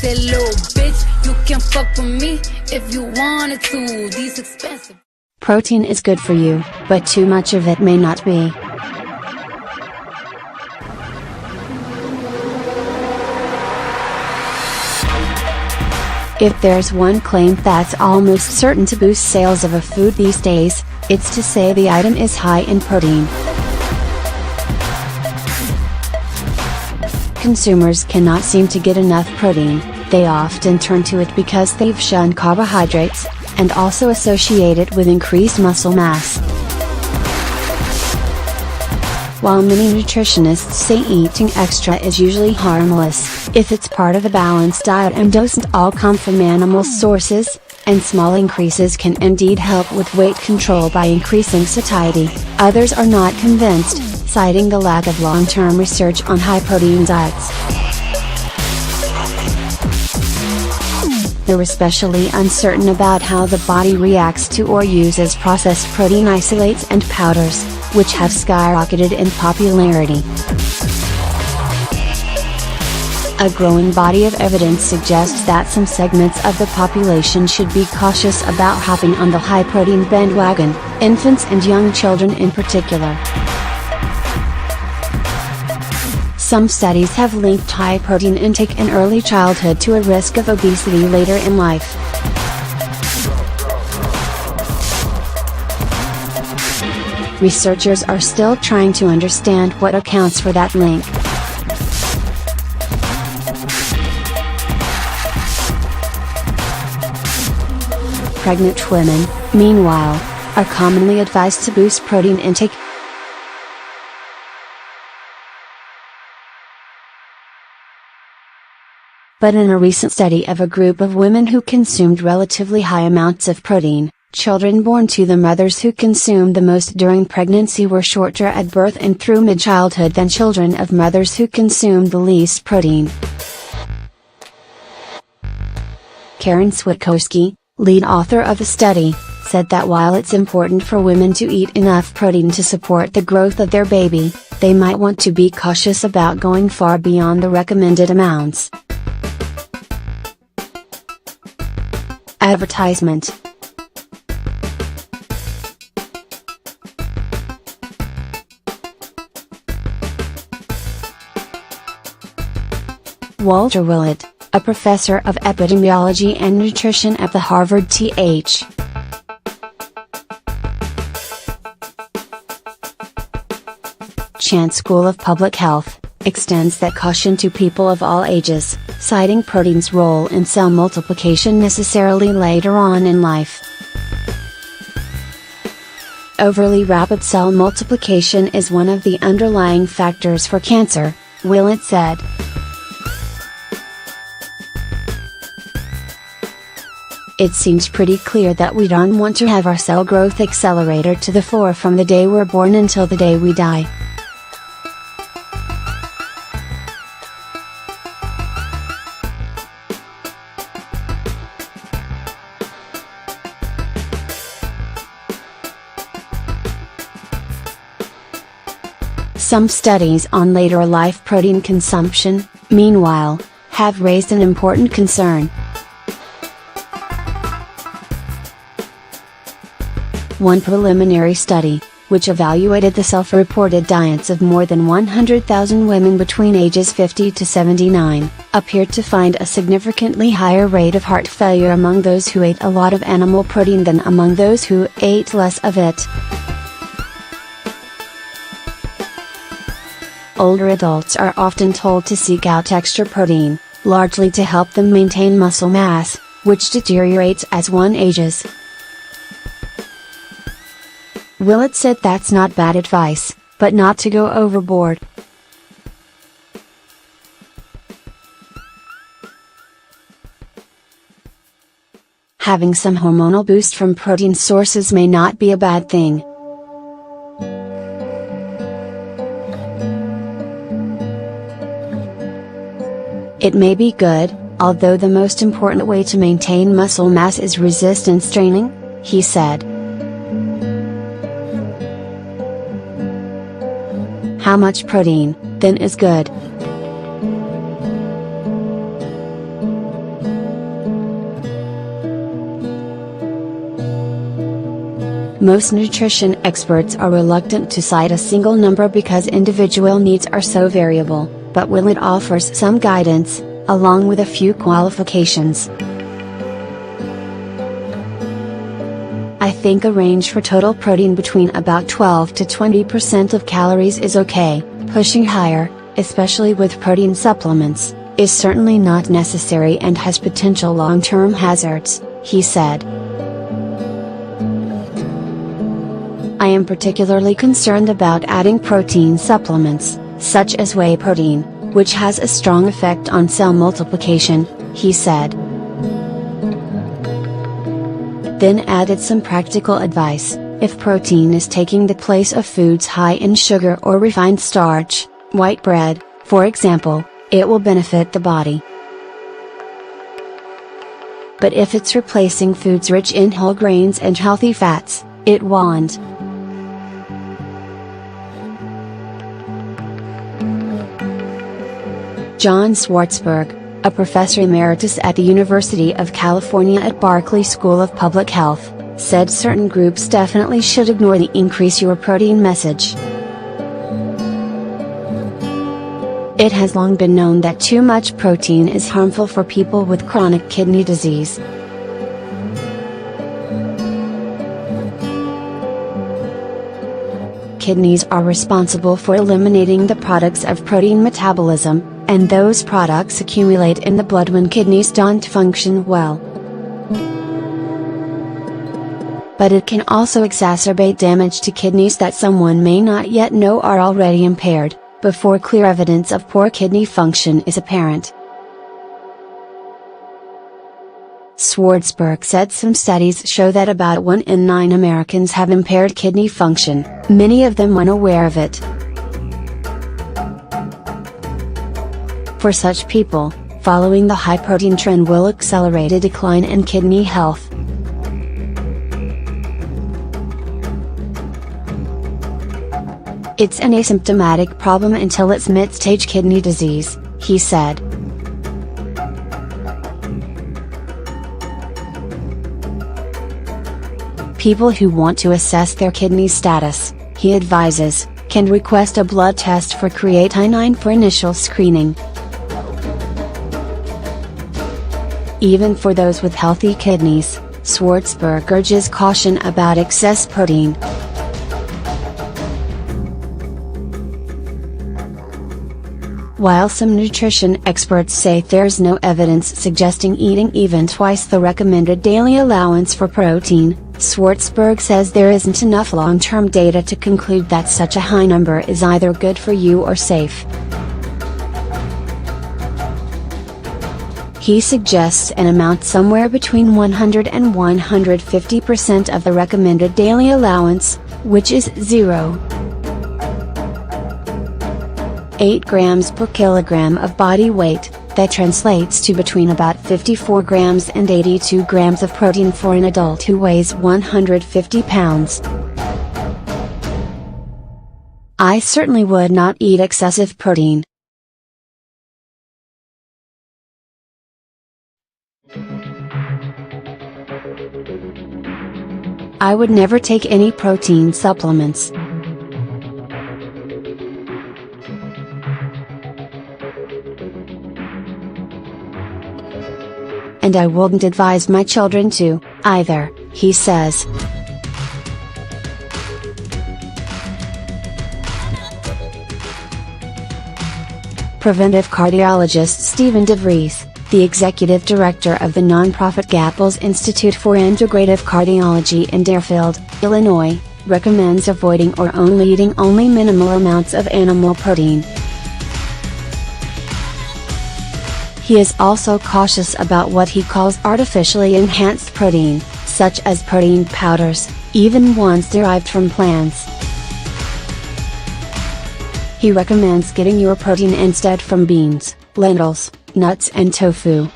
That little bitch, you can fuck with me if you wanted to. These expensive. Protein is good for you, but too much of it may not be. If there's one claim that's almost certain to boost sales of a food these days, it's to say the item is high in protein. Consumers cannot seem to get enough protein. They often turn to it because they've shunned carbohydrates, and also associate it with increased muscle mass. While many nutritionists say eating extra is usually harmless, if it's part of a balanced diet and doesn't all come from animal sources, and small increases can indeed help with weight control by increasing satiety, others are not convinced, citing the lack of long-term research on high-protein diets. They're especially uncertain about how the body reacts to or uses processed protein isolates and powders, which have skyrocketed in popularity. A growing body of evidence suggests that some segments of the population should be cautious about hopping on the high-protein bandwagon, infants and young children in particular. Some studies have linked high protein intake in early childhood to a risk of obesity later in life. Researchers are still trying to understand what accounts for that link. Pregnant women, meanwhile, are commonly advised to boost protein intake. But in a recent study of a group of women who consumed relatively high amounts of protein, children born to the mothers who consumed the most during pregnancy were shorter at birth and through mid-childhood than children of mothers who consumed the least protein. Karen Switkowski, lead author of the study, said that while it's important for women to eat enough protein to support the growth of their baby, they might want to be cautious about going far beyond the recommended amounts. Advertisement. Walter Willett, a professor of epidemiology and nutrition at the Harvard Th. Chan School of Public Health, extends that caution to people of all ages, citing protein's role in cell multiplication necessarily later on in life. Overly rapid cell multiplication is one of the underlying factors for cancer, Willett said. It seems pretty clear that we don't want to have our cell growth accelerator to the fore from the day we're born until the day we die. Some studies on later life protein consumption, meanwhile, have raised an important concern. One preliminary study, which evaluated the self-reported diets of more than 100,000 women between ages 50 to 79, appeared to find a significantly higher rate of heart failure among those who ate a lot of animal protein than among those who ate less of it. Older adults are often told to seek out extra protein, largely to help them maintain muscle mass, which deteriorates as one ages. Willett said that's not bad advice, but not to go overboard. Having some hormonal boost from protein sources may not be a bad thing. It may be good, although the most important way to maintain muscle mass is resistance training, he said. How much protein, then, is good? Most nutrition experts are reluctant to cite a single number because individual needs are so variable, but Willett offers some guidance, along with a few qualifications. I think a range for total protein between about 12 to 20% of calories is okay. Pushing higher, especially with protein supplements, is certainly not necessary and has potential long-term hazards, he said. I am particularly concerned about adding protein supplements, such as whey protein, which has a strong effect on cell multiplication, he said. Then added some practical advice: if protein is taking the place of foods high in sugar or refined starch, white bread, for example, it will benefit the body. But if it's replacing foods rich in whole grains and healthy fats, it won't. John Swartzberg, a professor emeritus at the University of California at Berkeley School of Public Health, said certain groups definitely should ignore the increase your protein message. It has long been known that too much protein is harmful for people with chronic kidney disease. Kidneys are responsible for eliminating the products of protein metabolism, and those products accumulate in the blood when kidneys don't function well. But it can also exacerbate damage to kidneys that someone may not yet know are already impaired, before clear evidence of poor kidney function is apparent. Swartzberg said some studies show that about 1 in 9 Americans have impaired kidney function, many of them unaware of it. For such people, following the high protein trend will accelerate a decline in kidney health. It's an asymptomatic problem until it's mid-stage kidney disease, he said. People who want to assess their kidney status, he advises, can request a blood test for creatinine for initial screening. Even for those with healthy kidneys, Swartzberg urges caution about excess protein. While some nutrition experts say there's no evidence suggesting eating even twice the recommended daily allowance for protein, Swartzberg says there isn't enough long-term data to conclude that such a high number is either good for you or safe. He suggests an amount somewhere between 100 and 150% of the recommended daily allowance, which is 0.8 grams per kilogram of body weight. That translates to between about 54 grams and 82 grams of protein for an adult who weighs 150 pounds. I certainly would not eat excessive protein. I would never take any protein supplements. And I wouldn't advise my children to, either, he says. Preventive cardiologist Stephen DeVries, the executive director of the nonprofit Gapples Institute for Integrative Cardiology in Deerfield, Illinois, recommends avoiding or only eating only minimal amounts of animal protein. He is also cautious about what he calls artificially enhanced protein, such as protein powders, even ones derived from plants. He recommends getting your protein instead from beans, lentils, nuts and tofu.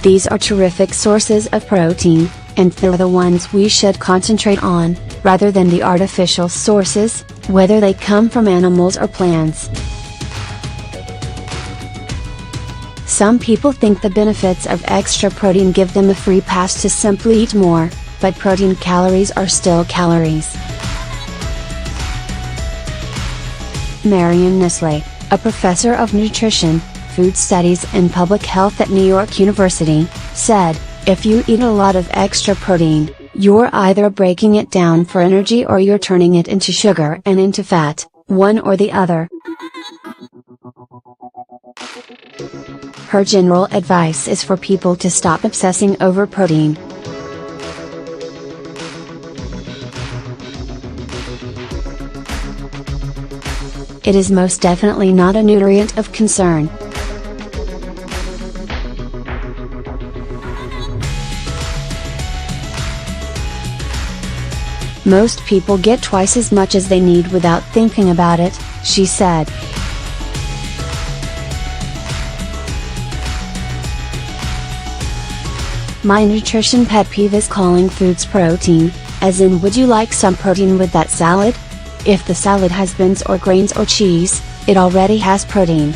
These are terrific sources of protein, and they're the ones we should concentrate on, rather than the artificial sources, whether they come from animals or plants. Some people think the benefits of extra protein give them a free pass to simply eat more, but protein calories are still calories. Marion Nestle, a professor of nutrition, food studies and public health at New York University, said, "If you eat a lot of extra protein, you're either breaking it down for energy or you're turning it into sugar and into fat, one or the other." Her general advice is for people to stop obsessing over protein. It is most definitely not a nutrient of concern. Most people get twice as much as they need without thinking about it, she said. My nutrition pet peeve is calling foods protein, as in would you like some protein with that salad? If the salad has beans or grains or cheese, it already has protein.